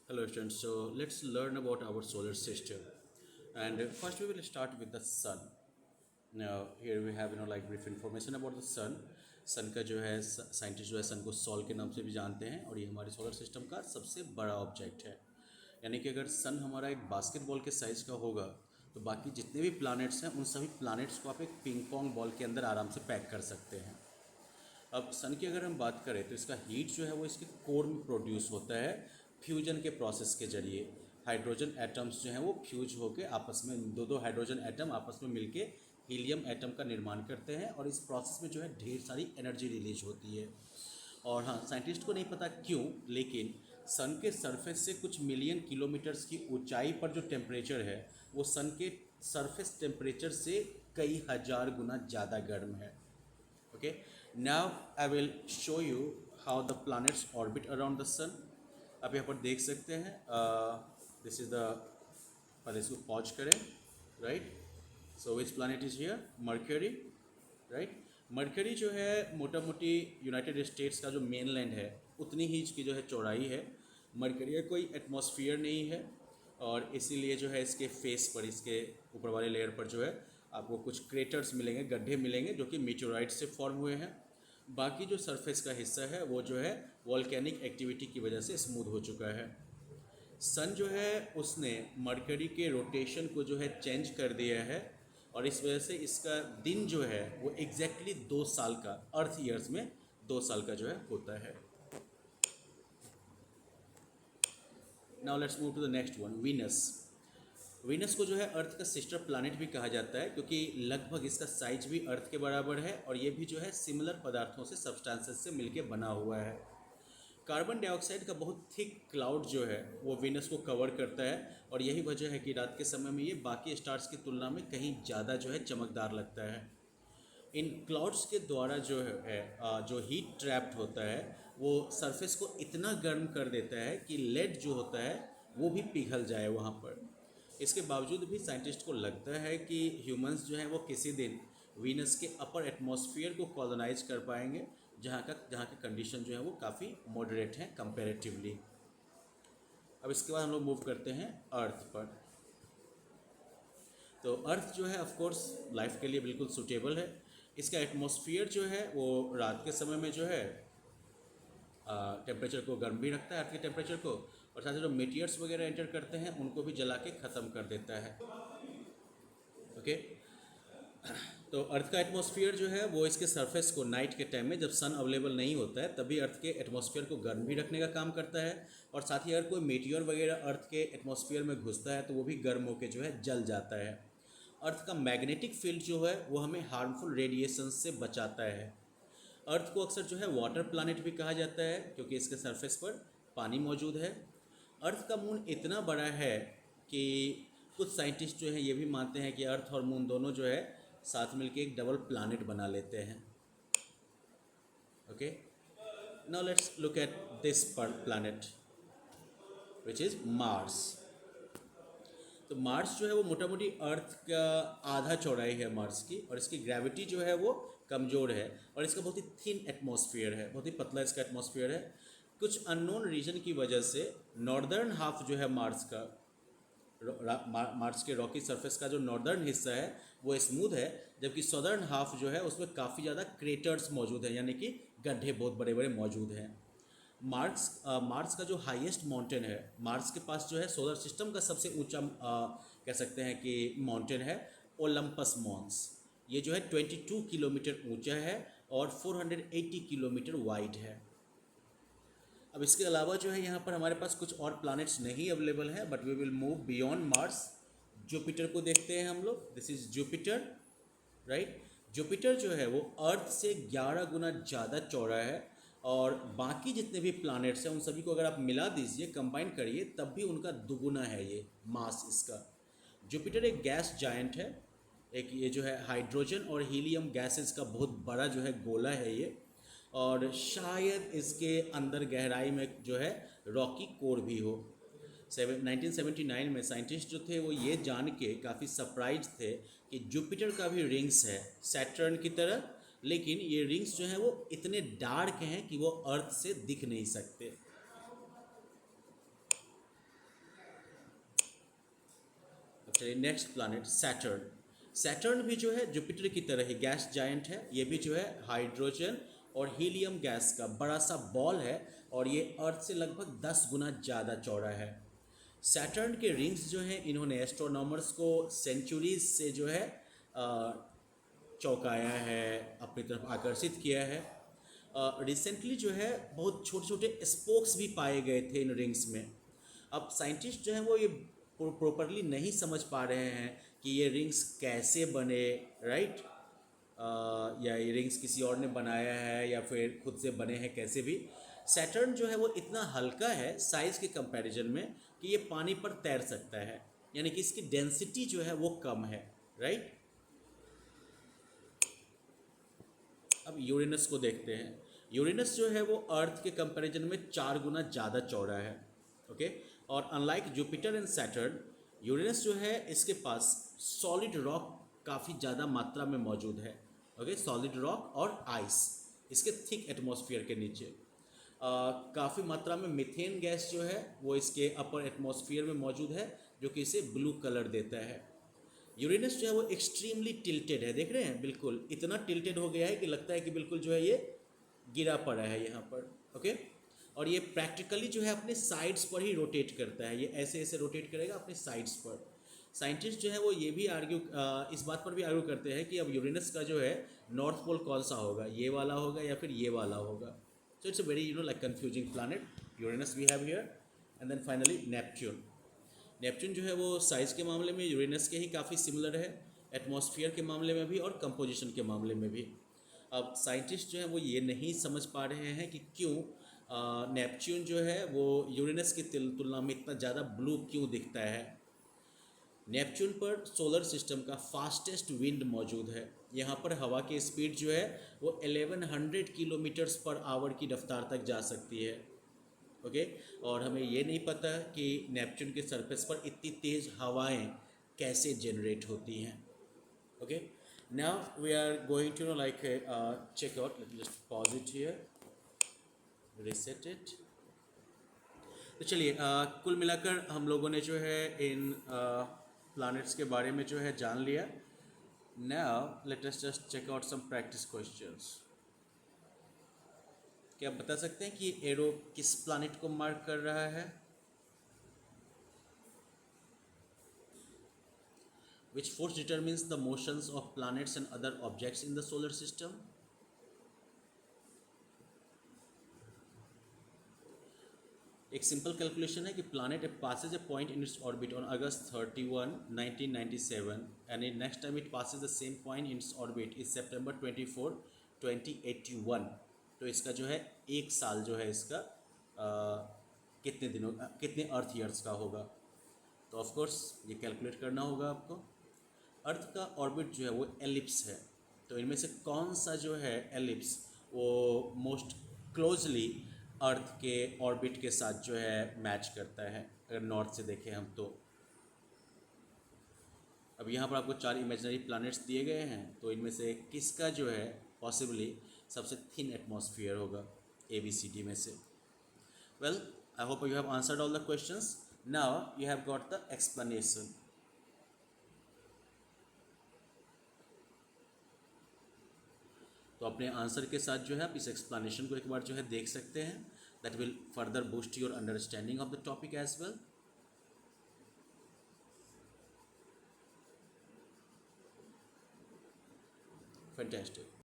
Hello students, so let's learn about our solar system. And first we will start with the sun. Now here we have like brief information about the sun. सन का जो है scientist जो है सन को sol के नाम से भी जानते हैं और ये हमारे सोलर सिस्टम का सबसे बड़ा ऑब्जेक्ट है। यानी कि अगर सन हमारा एक बास्केटबॉल के साइज़ का होगा तो बाकी जितने भी प्लैनेट्स हैं उन सभी प्लैनेट्स को आप एक पिंग पोंग बॉल के अंदर आराम से पैक कर सकते हैं। अब सन की अगर हम बात करें तो इसका हीट जो है वो इसके कोर में प्रोड्यूस होता है फ्यूजन के प्रोसेस के जरिए। हाइड्रोजन एटम्स जो हैं वो फ्यूज होकर आपस में दो दो हाइड्रोजन एटम आपस में मिलके हीलियम एटम का निर्माण करते हैं और इस प्रोसेस में जो है ढेर सारी एनर्जी रिलीज होती है। और हाँ, साइंटिस्ट को नहीं पता क्यों, लेकिन सन के सरफेस से कुछ मिलियन किलोमीटर्स की ऊंचाई पर जो टेम्परेचर है वो सन के सरफेस टेम्परेचर से कई हजार गुना ज़्यादा गर्म है। Okay, now I will show you how the planets orbit around the sun. आप यहाँ पर देख सकते हैं, दिस इज द, पहले इसको पॉज करें, right. So which planet is here? Mercury, right. Mercury जो है मोटा मोटी यूनाइटेड स्टेट्स का जो मेन लैंड है उतनी ही इसकी जो है चौड़ाई है। मर्क्यूरी का कोई एटमॉस्फेयर नहीं है और इसीलिए जो है इसके फेस पर, इसके ऊपर वाले लेयर पर जो है आपको कुछ क्रेटर्स मिलेंगे, गड्ढे मिलेंगे जो कि मीटेओराइट से फॉर्म हुए हैं। बाकी जो सरफेस का हिस्सा है वो जो है वॉल्केनिक एक्टिविटी की वजह से स्मूथ हो चुका है। सन जो है उसने मर्करी के रोटेशन को जो है चेंज कर दिया है और इस वजह से इसका दिन जो है वो एग्जैक्टली 2 साल का, अर्थ ईयर्स में 2 साल का जो है होता है। Now let's move to the next one, Venus. Venus को जो है अर्थ का सिस्टर प्लैनेट भी कहा जाता है क्योंकि लगभग इसका साइज भी अर्थ के बराबर है और ये भी जो है सिमिलर पदार्थों से, सब्सटेंसेस से मिलके बना हुआ है। कार्बन डाइऑक्साइड का बहुत थिक क्लाउड जो है वो वीनस को कवर करता है और यही वजह है कि रात के समय में ये बाकी स्टार्स की तुलना में कहीं ज़्यादा जो है चमकदार लगता है। इन क्लाउड्स के द्वारा जो है जो हीट ट्रैप्ड होता है वो सरफेस को इतना गर्म कर देता है कि लेड जो होता है वो भी पिघल जाए वहाँ पर। इसके बावजूद भी साइंटिस्ट को लगता है कि ह्यूमंस जो हैं वो किसी दिन वीनस के अपर एटमॉस्फेयर को कॉलोनाइज कर पाएंगे, जहाँ की कंडीशन जो है वो काफ़ी मॉडरेट हैं कंपैरेटिवली। अब इसके बाद हम लोग मूव करते हैं अर्थ पर। तो अर्थ जो है ऑफ कोर्स लाइफ के लिए बिल्कुल सूटेबल है। इसका एटमॉस्फेयर जो है वो रात के समय में जो है टेम्परेचर को गर्म भी रखता है, अर्थ के टेम्परेचर को, और साथ ही जो मेटियर्स वगैरह एंटर करते हैं उनको भी जला के ख़त्म कर देता है। ओके, तो अर्थ का एटमॉस्फेयर जो है वो इसके सरफेस को नाइट के टाइम में जब सन अवेलेबल नहीं होता है तभी अर्थ के एटमॉस्फेयर को गर्म भी रखने का काम करता है और साथ ही अगर कोई मेटियर वगैरह अर्थ के एटमॉस्फेयर में घुसता है तो वो भी गर्म होकर जो है जल जाता है। अर्थ का मैग्नेटिक फील्ड जो है वो हमें हार्मफुल रेडिएशन से बचाता है। अर्थ को अक्सर जो है वाटर प्लैनेट भी कहा जाता है क्योंकि इसके सरफेस पर पानी मौजूद है। अर्थ का मून इतना बड़ा है कि कुछ साइंटिस्ट जो है ये भी मानते हैं कि अर्थ और मून दोनों जो है साथ मिलके एक डबल प्लैनेट बना लेते हैं। Okay, now let's look at this planet which is Mars. तो मार्स जो है वो मोटा मोटी अर्थ का आधा चौड़ाई है मार्स की और इसकी ग्रेविटी जो है वो कमज़ोर है और इसका बहुत ही थिन एटमॉस्फेयर है, बहुत ही पतला इसका एटमॉस्फेयर है। कुछ अननोन रीजन की वजह से नॉर्दर्न हाफ जो है मार्स का, मार्स के रॉकी सरफेस का जो नॉर्दर्न हिस्सा है वो स्मूथ है, जबकि सदर्न हाफ जो है उसमें काफ़ी ज़्यादा क्रेटर्स मौजूद हैं, यानी कि गड्ढे बहुत बड़े बड़े मौजूद हैं। मार्स का जो हाईएस्ट माउंटेन है, मार्स के पास जो है सोलर सिस्टम का सबसे ऊंचा कह सकते हैं कि माउंटेन है ओलंपस मॉन्स। ये जो है 22 किलोमीटर ऊंचा है और 480 किलोमीटर वाइड है। अब इसके अलावा जो है यहाँ पर हमारे पास कुछ और प्लैनेट्स नहीं अवेलेबल है, but we will move beyond Mars. Jupiter को देखते हैं हम लोग, this is Jupiter, right. Jupiter जो है वो अर्थ से 11 गुना ज़्यादा चौड़ा है और बाकी जितने भी प्लैनेट्स हैं उन सभी को अगर आप मिला दीजिए, कंबाइन करिए, तब भी उनका दुगुना है ये मास इसका। जुपिटर एक गैस जायंट है, एक ये जो है हाइड्रोजन और हीलियम गैसेस का बहुत बड़ा जो है गोला है ये, और शायद इसके अंदर गहराई में जो है रॉकी कोर भी हो। 1979 में साइंटिस्ट जो थे वो ये जान के काफ़ी सरप्राइज थे कि जुपिटर का भी रिंग्स है सैटर्न की तरह, लेकिन ये रिंग्स जो हैं वो इतने डार्क हैं कि वो अर्थ से दिख नहीं सकते। चलिए नेक्स्ट प्लानट सैटर्न। सैटर्न भी जो है जुपिटर की तरह ही गैस जायंट है। ये भी जो है हाइड्रोजन और हीलियम गैस का बड़ा सा बॉल है और ये अर्थ से लगभग 10 गुना ज़्यादा चौड़ा है। सैटर्न के रिंग्स जो हैं इन्होंने एस्ट्रोनॉमर्स को सेंचुरीज से जो है चौंकाया है, अपनी तरफ आकर्षित किया है। रिसेंटली जो है बहुत छोटे छोटे स्पोक्स भी पाए गए थे इन रिंग्स में। अब साइंटिस्ट जो हैं वो ये प्रॉपरली नहीं समझ पा रहे हैं कि ये रिंग्स कैसे बने, राइट, या ये रिंग्स किसी और ने बनाया है या फिर खुद से बने हैं, कैसे भी। सैटर्न जो है वो इतना हल्का है साइज़ के कंपैरिजन में कि ये पानी पर तैर सकता है, यानी कि इसकी डेंसिटी जो है वो कम है, राइट। अब यूरेनस को देखते हैं। यूरेनस जो है वो अर्थ के कंपैरिजन में 4 गुना ज़्यादा चौड़ा है, ओके। और unlike Jupiter and Saturn, Uranus जो है इसके पास सॉलिड रॉक काफ़ी ज़्यादा मात्रा में मौजूद है, ओके। सॉलिड रॉक और आइस इसके थिक एटमॉस्फेयर के नीचे। काफ़ी मात्रा में मीथेन गैस जो है वो इसके अपर एटमॉस्फेयर में मौजूद है, जो कि इसे ब्लू कलर देता है। यूरेनस जो है वो एक्सट्रीमली टिल्टेड है, देख रहे हैं, बिल्कुल इतना टिल्टेड हो गया है कि लगता है कि बिल्कुल जो है ये गिरा पड़ा है यहाँ पर, ओके। और ये प्रैक्टिकली जो है अपने साइड्स पर ही रोटेट करता है, ये ऐसे ऐसे रोटेट करेगा अपने साइड्स पर। साइंटिस्ट जो है वो ये भी इस बात पर भी आर्ग्यू करते हैं कि अब यूरेनस का जो है नॉर्थ पोल कौन सा होगा, ये वाला होगा या फिर ये वाला होगा। So it's a very like confusing planet. Uranus we have here, and then finally Neptune. Neptune जो है वो साइज़ के मामले में यूरेनस के ही काफ़ी सिमिलर है, एटमॉस्फेयर के मामले में भी और कंपोजिशन के मामले में भी। अब साइंटिस्ट जो है वो ये नहीं समझ पा रहे हैं कि क्यों नेपच्यून जो है वो यूरेनस की तुलना में इतना ज़्यादा ब्लू क्यों दिखता है। नेपच्यून पर सोलर सिस्टम का फास्टेस्ट विंड मौजूद है। यहाँ पर हवा की स्पीड जो है वो 1100 किलोमीटर्स पर आवर की रफ्तार तक जा सकती है, ओके। और हमें ये नहीं पता कि नेपच्यून के सरफेस पर इतनी तेज़ हवाएं कैसे जनरेट होती हैं, okay. Now we are going to like check out, just pause it here, reset it. तो चलिए कुल मिलाकर हम लोगों ने जो है इन प्लैनेट्स के बारे में जो है जान लिया। Now let us just check out some practice questions. क्या आप बता सकते हैं कि एरो किस प्लैनेट को मार्क कर रहा है? Which force determines the motions of planets and other objects in the solar system? एक सिंपल कैलकुलेशन है कि planet passes a point in its orbit on August 31, 1997 and in next time it passes the same point in its orbit is September 24, 2081। तो इसका जो है एक साल जो है इसका कितने दिनों कितने अर्थ ईयर्स का होगा। तो ऑफ कोर्स ये कैलकुलेट करना होगा आपको। अर्थ का ऑर्बिट जो है वो एलिप्स है, तो इनमें से कौन सा जो है एलिप्स वो मोस्ट क्लोजली अर्थ के ऑर्बिट के साथ जो है मैच करता है, अगर नॉर्थ से देखें हम तो। अब यहाँ पर आपको 4 इमेजिनरी प्लैनेट्स दिए गए हैं, तो इनमें से किसका जो है पॉसिबली सबसे थिन एटमॉस्फेयर होगा ABCD में से। Well I hope you have answered all the questions. Now you have got the explanation. तो अपने आंसर के साथ जो है आप इस एक्सप्लेनेशन को एक बार जो है देख सकते हैं। That will further boost your understanding of the topic as well. Fantastic.